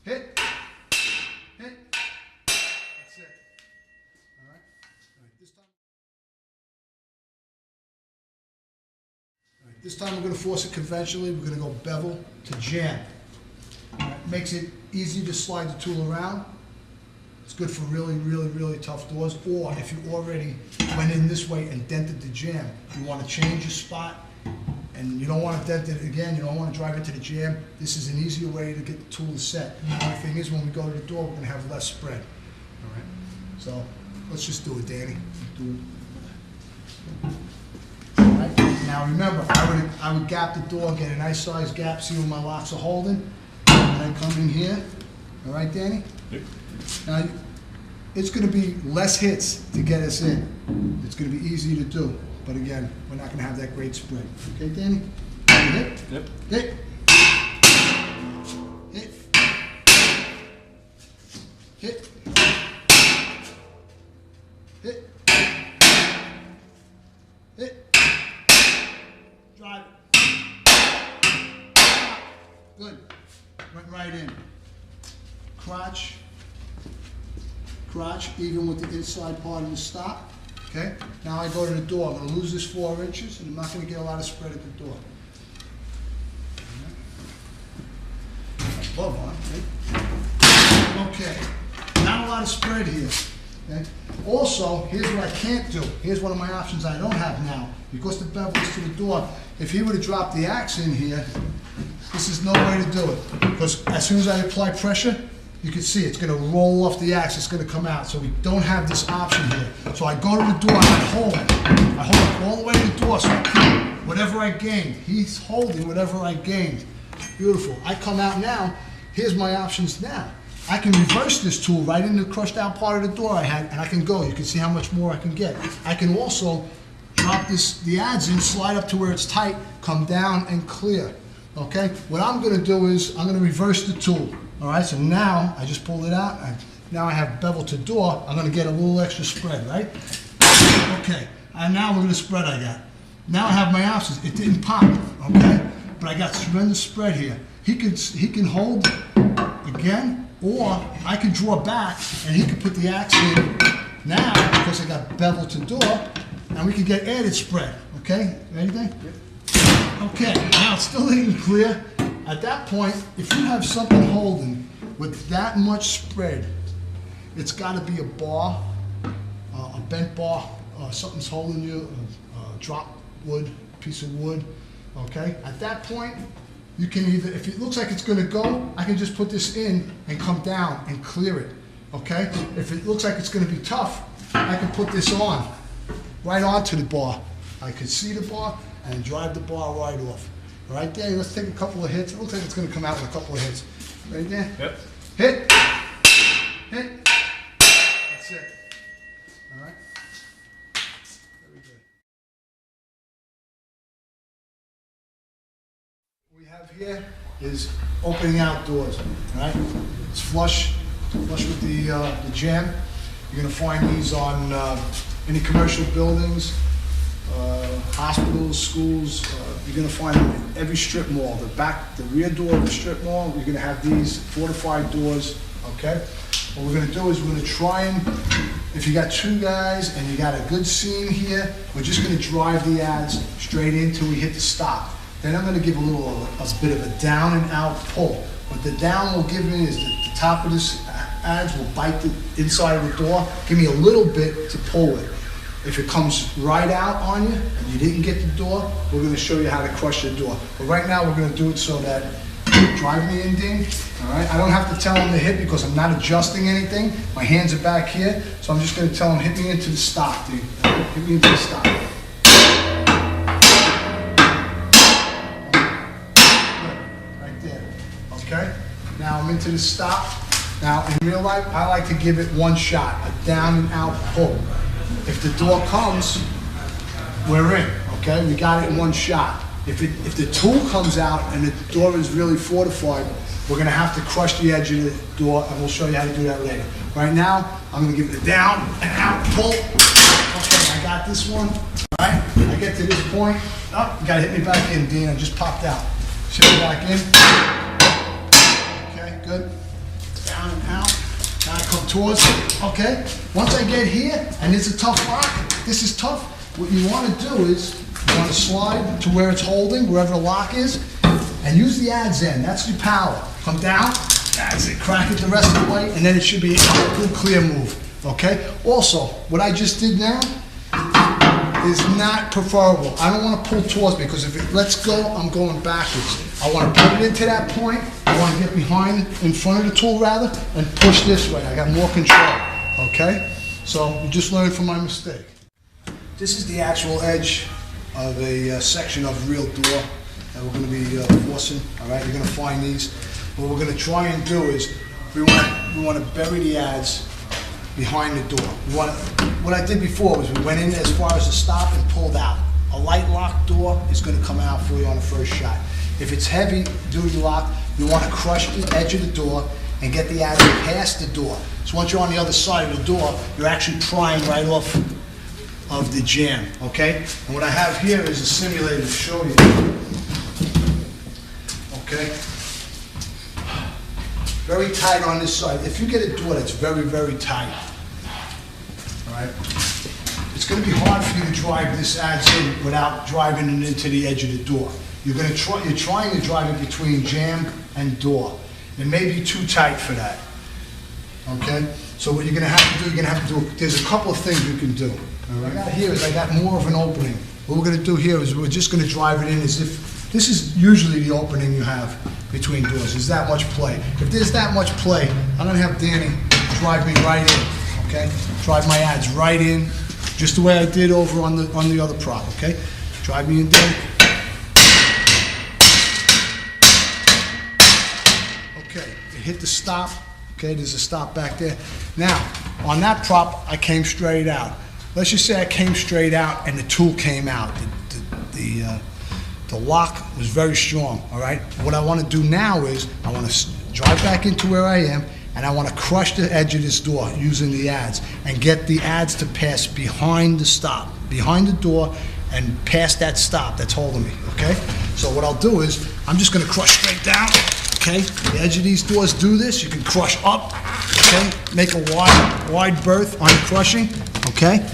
hit, hit. That's it. All right. All right. This time we're going to force it conventionally. We're going to go bevel to jam. All right. Makes it easy to slide the tool around. It's good for really, really, really tough doors. Or if you already went in this way and dented the jam, you want to change your spot and you don't want to dent it again, you don't want to drive into the jam, this is an easier way to get the tool set. The only thing is when we go to the door, we're going to have less spread. All right. So let's just do it, Danny. Do it. All right. Now remember, I would gap the door, get a nice size gap, see where my locks are holding, and then come in here. All right, Danny? Yep. Now, it's going to be less hits to get us in. It's going to be easy to do. But again, we're not going to have that great spread. Okay, Danny? Hit. Yep. Hit. Hit. Hit. Hit. Hit. Drive it. Good. Went right in. Crotch. Crotch, even with the inside part of the stop. Okay? Now I go to the door. I'm going to lose this 4 inches, and I'm not going to get a lot of spread at the door. Glove on, right? Okay. Not a lot of spread here. Okay? Also, here's what I can't do. Here's one of my options I don't have now. Because the bevel is to the door, if he were to drop the axe in here, this is no way to do it. Because as soon as I apply pressure, you can see it's going to roll off the axe, it's going to come out. So we don't have this option here. So I go to the door and I hold it. I hold it all the way to the door so I keep whatever I gained. He's holding whatever I gained. Beautiful. I come out now. Here's my options now. I can reverse this tool right in the crushed out part of the door I had, and I can go. You can see how much more I can get. I can also drop the adze in, slide up to where it's tight, come down and clear. Okay? What I'm going to do is I'm going to reverse the tool. All right, so now I just pulled it out. Now I have bevel to door. I'm going to get a little extra spread, right? Okay, and now look at the spread I got. Now I have my options. It didn't pop, okay? But I got tremendous spread here. He can hold again, or I can draw back and he can put the axe in now because I got bevel to door, and we can get added spread. Okay, ready, Dave? Yep. Okay, now it's still ain't clear. At that point, if you have something holding with that much spread, it's got to be a bar, a bent bar, something's holding you, a drop wood, piece of wood, okay? At that point, you can either, if it looks like it's going to go, I can just put this in and come down and clear it, okay? If it looks like it's going to be tough, I can put this on, right onto the bar. I can see the bar and drive the bar right off. Right there, let's take a couple of hits. It looks like it's going to come out with a couple of hits. Right there? Yep. Hit. Hit. That's it. All right? Very good. What we have here is opening out doors. All right? It's flush with the jam. You're going to find these on any commercial buildings, hospitals, schools. You're going to find them in every strip mall. The rear door of the strip mall, you're going to have these fortified doors, okay? What we're going to do is we're going to try and, if you got 2 guys and you got a good seam here, we're just going to drive the adze straight in till we hit the stop. Then I'm going to give a bit of a down and out pull. What the down will give me is the top of this adze will bite the inside of the door, give me a little bit to pull with. If it comes right out on you and you didn't get the door, we're going to show you how to crush the door. But right now we're going to do it so that drive me in, Dean. All right. I don't have to tell him to hit because I'm not adjusting anything. My hands are back here, so I'm just going to tell him hit me into the stop, Dean. Hit me into the stop. Good. Right there. Okay. Now I'm into the stop. Now in real life, I like to give it one shot, a down and out pull. If the door comes, we're in, okay? We got it in one shot. If the tool comes out and the door is really fortified, we're gonna have to crush the edge of the door, and we'll show you how to do that later. Right now, I'm gonna give it a down and out pull. Okay, I got this one, all right? I get to this point, oh, you gotta hit me back in, Dean, I just popped out. Shift it back in. Okay, good. down and out. Now I come towards it, okay? Once I get here, and it's a tough lock, this is tough, what you want to do is, you want to slide to where it's holding, wherever the lock is, and use the adz end, that's your power. Come down, that's it, crack it the rest of the way, and then it should be a good clear move, okay? Also, what I just did now is not preferable. I don't want to pull towards me, because if it lets go, I'm going backwards. I want to put it into that point, I want to get behind, in front of the tool rather, and push this way. I got more control, okay? So, you just learned from my mistake. This is the actual edge of a section of real door that we're going to be forcing, all right? You're going to find these. What we're going to try and do is, we want to bury the adz behind the door. What I did before was we went in as far as the stop and pulled out. A light lock door is going to come out for you on the first shot. If it's heavy duty lock, you want to crush the edge of the door and get the adz past the door. So once you're on the other side of the door, you're actually prying right off of the jamb, okay? And what I have here is a simulator to show you. Okay? Very tight on this side. If you get a door that's very, very tight, all right, it's going to be hard for you to drive this adz in without driving it into the edge of the door. You're trying to drive it between jamb and door. It may be too tight for that. Okay? So what you're going to have to do, there's a couple of things you can do. All right? What I got here is I got more of an opening. What we're going to do here is we're just going to drive it in as if, this is usually the opening you have between doors. There's that much play. If there's that much play, I'm going to have Danny drive me right in. Okay? Drive my adz right in, just the way I did over on the other prop. Okay? Drive me in there. Okay, it hit the stop. Okay, there's a stop back there. Now, on that prop, I came straight out. Let's just say I came straight out and the tool came out. The lock was very strong, all right? What I want to do now is I want to drive back into where I am, and I want to crush the edge of this door using the adz and get the adz to pass behind the stop, behind the door, and past that stop that's holding me, okay? So what I'll do is I'm just going to crush straight down. Okay, the edge of these doors do this. You can crush up, okay? Make a wide berth on crushing, okay?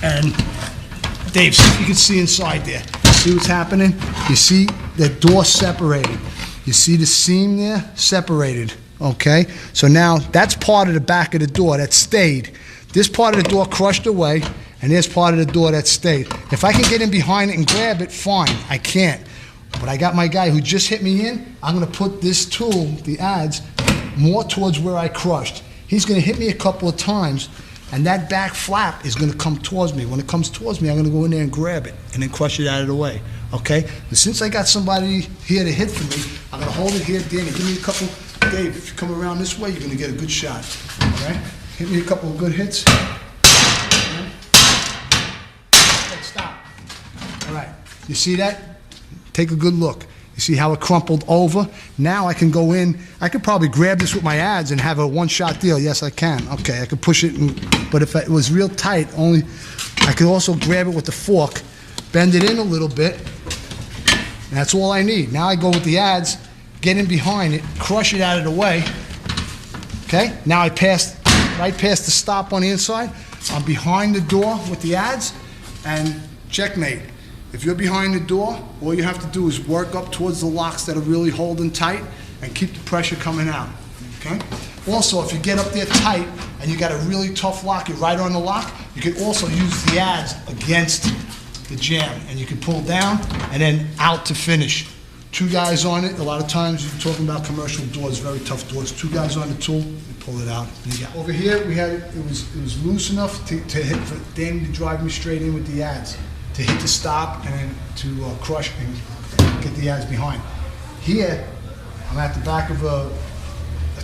And Dave, see if you can see inside there. See what's happening? You see the door separated. You see the seam there? Separated, okay? So now that's part of the back of the door that stayed. This part of the door crushed away, and there's part of the door that stayed. If I can get in behind it and grab it, fine. I can't. But I got my guy who just hit me in. I'm going to put this tool, the adz, more towards where I crushed. He's going to hit me a couple of times, and that back flap is going to come towards me. When it comes towards me, I'm going to go in there and grab it and then crush it out of the way. Okay? But since I got somebody here to hit for me, I'm going to hold it here. Danny, give me a couple. Dave, if you come around this way, you're going to get a good shot. All right? Hit me a couple of good hits. Okay. Stop. All right. You see that? Take a good look. You see how it crumpled over? Now I can go in. I could probably grab this with my adz and have a one-shot deal. Yes, I can. Okay, I could push it. But if it was real tight, I could also grab it with the fork, bend it in a little bit. And that's all I need. Now I go with the adz, get in behind it, crush it out of the way. Okay? Now I passed right past the stop on the inside. I'm behind the door with the adz, and checkmate. If you're behind the door, all you have to do is work up towards the locks that are really holding tight and keep the pressure coming out, okay? Also, if you get up there tight and you got a really tough lock, you're right on the lock, you can also use the adz against the jamb, and you can pull down and then out to finish. Two guys on it. A lot of times you're talking about commercial doors, very tough doors. Two guys on the tool, you pull it out. And you got. Over here, we had it was loose enough to hit for Danny to drive me straight in with the adz, to hit the stop and then to crush and get the adz behind. Here, I'm at the back of a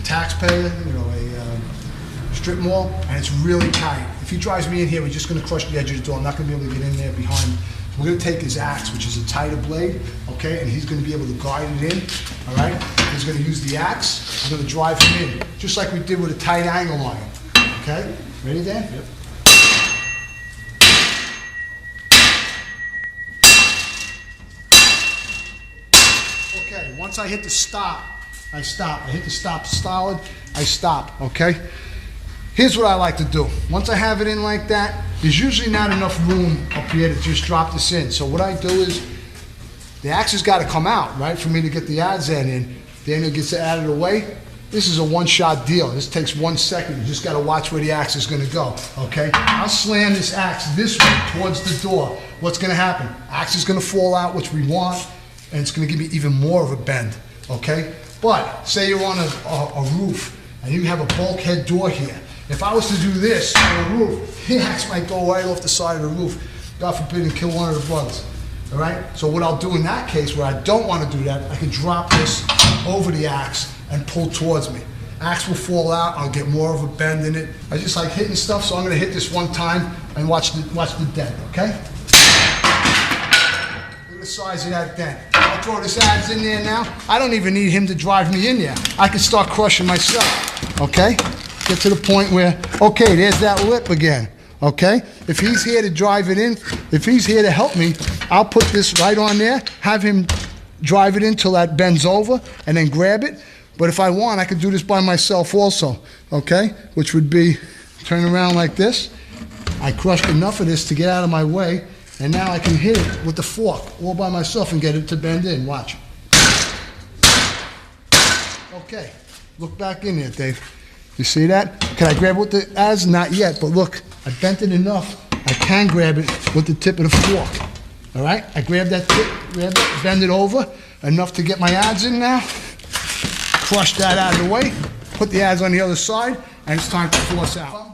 taxpayer, a strip mall, and it's really tight. If he drives me in here, we're just going to crush the edge of the door. I'm not going to be able to get in there behind. We're going to take his axe, which is a tighter blade, okay, and he's going to be able to guide it in, all right? He's going to use the axe. I'm going to drive him in, just like we did with a tight angle iron, okay? Ready, Dan? Yep. Okay, once I hit the stop, I stop. I hit the stop solid, I stop, okay? Here's what I like to do. Once I have it in like that, there's usually not enough room up here to just drop this in. So what I do is, the axe has got to come out, right, for me to get the adze end in. Then it gets it out of the way. This is a one-shot deal. This takes 1 second. You just got to watch where the axe is going to go, okay? I'll slam this axe this way towards the door. What's going to happen? Axe is going to fall out, which we want, and it's going to give me even more of a bend, okay? But say you're on a roof and you have a bulkhead door here. If I was to do this on a roof, the axe might go right off the side of the roof, God forbid, and kill one of the bugs. All right? So what I'll do in that case, where I don't want to do that, I can drop this over the axe and pull towards me. Axe will fall out, I'll get more of a bend in it. I just like hitting stuff, so I'm going to hit this one time and watch the dent, okay? Look at the size of that dent. I'll throw this adze in there now. I don't even need him to drive me in there. I can start crushing myself, okay? Get to the point where, okay, there's that lip again, okay? If he's here to drive it in, if he's here to help me, I'll put this right on there, have him drive it in till that bends over, and then grab it. But if I want, I could do this by myself also, okay? Which would be turn around like this. I crushed enough of this to get out of my way, and now I can hit it with the fork all by myself and get it to bend in. Watch. Okay, look back in there, Dave. You see that? Can I grab it with the adze? Not yet, but look, I bent it enough. I can grab it with the tip of the fork. All right? I grab that tip, bend it over, enough to get my adze in now. Crush that out of the way, put the adze on the other side, and it's time to force out.